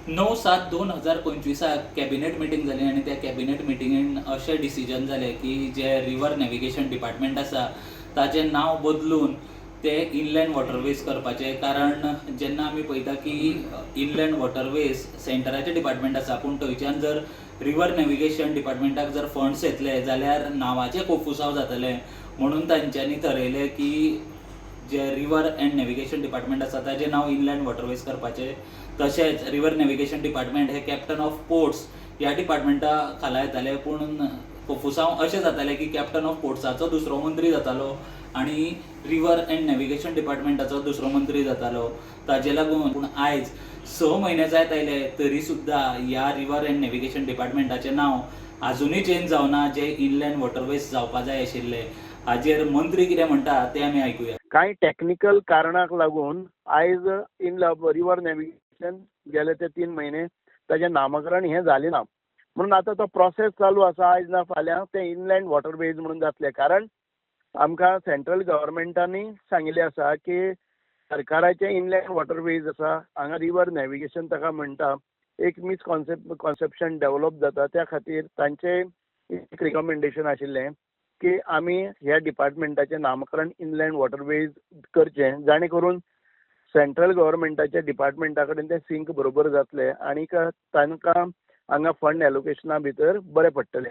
9/7/2025 cabinet meeting जाली आनी त्या कॅबिनेट मिटींगेन अशें डिसिजन जालें की जे रिवर नॅविगेशन डिपार्टमेंट आसा ताचें नांव बदलून ते इनलँड वॉटरवेज करपाचें. कारण जेन्ना आमी पळयता की इनलँड वॉटरवेज सेंटराचें डिपार्टमेंट आसा, पूण थंयच्यान जर रिवर नॅविगेशन डिपार्टमेंटाक जर फंड्स येतले जाल्यार नांवाचें कोफुसांव जातलें. म्हणून तांच्यांनी ठरयलें की जे रिवर एंड नॅविगेशन डिपार्टमेंट आसा ताचें नांव इनलँड वॉटरवेज करपाचें. तशेंच रिवर नॅविगेशन डिपार्टमेंट हे कॅप्टन ऑफ पोर्ट्स ह्या डिपार्टमेंटा खाला येताले, पूण कोफुसांव अशें जातालें की कॅप्टन ऑफ पोर्ट्साचो दुसरो मंत्री जातालो आनी रिवर एंड नॅविगेशन डिपार्टमेंटाचो दुसरो मंत्री जातालो. ताजे लागून पूण आयज 6 म्हयने जायत आयले तरी सुद्दां ह्या रिवर एंड नॅविगेशन डिपार्टमेंटाचें नांव आजुनूय चेंज जावना, जे इनलँड वॉटरवेज जावपा जाय आशिल्ले. हाजेर मंत्री कितें म्हणटा तें आमी आयकुया. कांय टेक्निकल कारणाक लागून आयज रिवर नॅविगेशन गेले ते 3 म्हयने ताचें नामकरण हें जालें ना. म्हणून आतां तो प्रोसेस चालू आसा. आयज ना फाल्यां तें इनलँड वॉटरवेज म्हणून जातलें. कारण आमकां सेंट्रल गव्हर्मेंटानी सांगिल्लें आसा की सरकाराचें इनलँड वॉटरवेज आसा, हांगा रिवर नॅविगेशन ताका म्हणटा, एक कॉन्सेप्शन डेव्हलप जाता. त्या खातीर तांचें एक रिकमेंडेशन आशिल्लें की आमी ह्या डिपार्टमेंटाचें नामकरण इनलँड वॉटरवेज करचें, जाणे करून सेंट्रल गव्हर्मेंटाच्या डिपार्टमेंटा कडेन तें सिंक बरोबर जातलें आनीक तांकां हांगा फंड एलोकेशना भितर बरें पडटलें.